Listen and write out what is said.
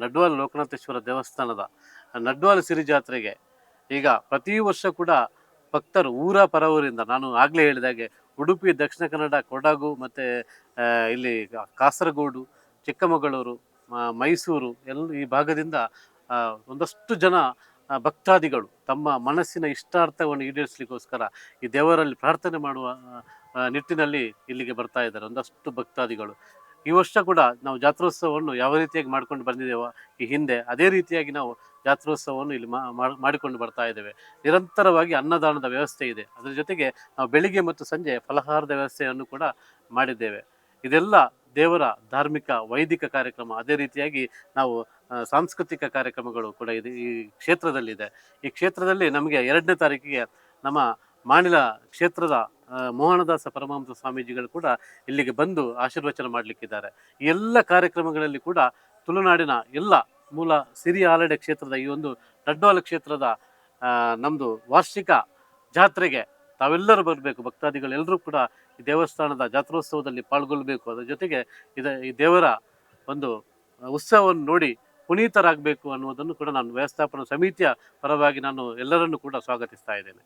ನಡ್ವಾಲ್ ಲೋಕನಾಥೇಶ್ವರ ದೇವಸ್ಥಾನದ ನಡ್ವಾಲ್ ಸಿರಿ ಜಾತ್ರೆಗೆ ಈಗ ಪ್ರತಿ ವರ್ಷ ಕೂಡ ಭಕ್ತರು ಊರ ಪರವೂರಿಂದ, ನಾನು ಆಗಲೇ ಹೇಳಿದಾಗೆ ಉಡುಪಿ, ದಕ್ಷಿಣ ಕನ್ನಡ, ಕೊಡಗು ಮತ್ತು ಇಲ್ಲಿ ಕಾಸರಗೋಡು, ಚಿಕ್ಕಮಗಳೂರು, ಮೈಸೂರು ಈ ಭಾಗದಿಂದ ಒಂದಷ್ಟು ಜನ ಭಕ್ತಾದಿಗಳು ತಮ್ಮ ಮನಸ್ಸಿನ ಇಷ್ಟಾರ್ಥವನ್ನು ಈಡೇರಿಸಲಿಕ್ಕೋಸ್ಕರ ಈ ದೇವರಲ್ಲಿ ಪ್ರಾರ್ಥನೆ ಮಾಡುವ ನಿಟ್ಟಿನಲ್ಲಿ ಇಲ್ಲಿಗೆ ಬರ್ತಾ ಇದ್ದಾರೆ ಒಂದಷ್ಟು ಭಕ್ತಾದಿಗಳು. ಈ ವರ್ಷ ಕೂಡ ನಾವು ಜಾತ್ರೋತ್ಸವವನ್ನು ಯಾವ ರೀತಿಯಾಗಿ ಮಾಡ್ಕೊಂಡು ಬಂದಿದ್ದೇವೋ ಈ ಹಿಂದೆ, ಅದೇ ರೀತಿಯಾಗಿ ನಾವು ಜಾತ್ರೋತ್ಸವವನ್ನು ಇಲ್ಲಿ ಮಾಡಿಕೊಂಡು ಬರ್ತಾ ಇದ್ದೇವೆ. ನಿರಂತರವಾಗಿ ಅನ್ನದಾನದ ವ್ಯವಸ್ಥೆ ಇದೆ. ಅದರ ಜೊತೆಗೆ ನಾವು ಬೆಳಿಗ್ಗೆ ಮತ್ತು ಸಂಜೆ ಫಲಹಾರದ ವ್ಯವಸ್ಥೆಯನ್ನು ಕೂಡ ಮಾಡಿದ್ದೇವೆ. ಇದೆಲ್ಲ ದೇವರ ಧಾರ್ಮಿಕ ವೈದಿಕ ಕಾರ್ಯಕ್ರಮ. ಅದೇ ರೀತಿಯಾಗಿ ನಾವು ಸಾಂಸ್ಕೃತಿಕ ಕಾರ್ಯಕ್ರಮಗಳು ಕೂಡ ಇದೆ ಈ ಕ್ಷೇತ್ರದಲ್ಲಿದೆ. ಈ ಕ್ಷೇತ್ರದಲ್ಲಿ ನಮಗೆ 2ನೇ ತಾರೀಕಿಗೆ ನಮ್ಮ ಮಾಣಿಲ ಕ್ಷೇತ್ರದ ಮೋಹನದಾಸ ಪರಮಹಂಸ ಸ್ವಾಮೀಜಿಗಳು ಕೂಡ ಇಲ್ಲಿಗೆ ಬಂದು ಆಶೀರ್ವಚನ ಮಾಡಲಿಕ್ಕಿದ್ದಾರೆ. ಈ ಎಲ್ಲ ಕಾರ್ಯಕ್ರಮಗಳಲ್ಲಿ ಕೂಡ ತುಳುನಾಡಿನ ಎಲ್ಲ ಮೂಲ ಸಿರಿ ಆಲಡೆ ಕ್ಷೇತ್ರದ ಈ ಒಂದು ನಡ್ವಾಲ್ ಕ್ಷೇತ್ರದ ನಮ್ಮದು ವಾರ್ಷಿಕ ಜಾತ್ರೆಗೆ ತಾವೆಲ್ಲರೂ ಬರಬೇಕು. ಭಕ್ತಾದಿಗಳೆಲ್ಲರೂ ಕೂಡ ಈ ದೇವಸ್ಥಾನದ ಜಾತ್ರೋತ್ಸವದಲ್ಲಿ ಪಾಲ್ಗೊಳ್ಳಬೇಕು. ಅದರ ಜೊತೆಗೆ ಈ ದೇವರ ಒಂದು ಉತ್ಸವವನ್ನು ನೋಡಿ ಪುನೀತರಾಗಬೇಕು ಅನ್ನುವುದನ್ನು ಕೂಡ ನಾನು ವ್ಯವಸ್ಥಾಪನಾ ಸಮಿತಿಯ ಪರವಾಗಿ ನಾನು ಎಲ್ಲರನ್ನೂ ಕೂಡ ಸ್ವಾಗತಿಸ್ತಾ ಇದ್ದೇನೆ.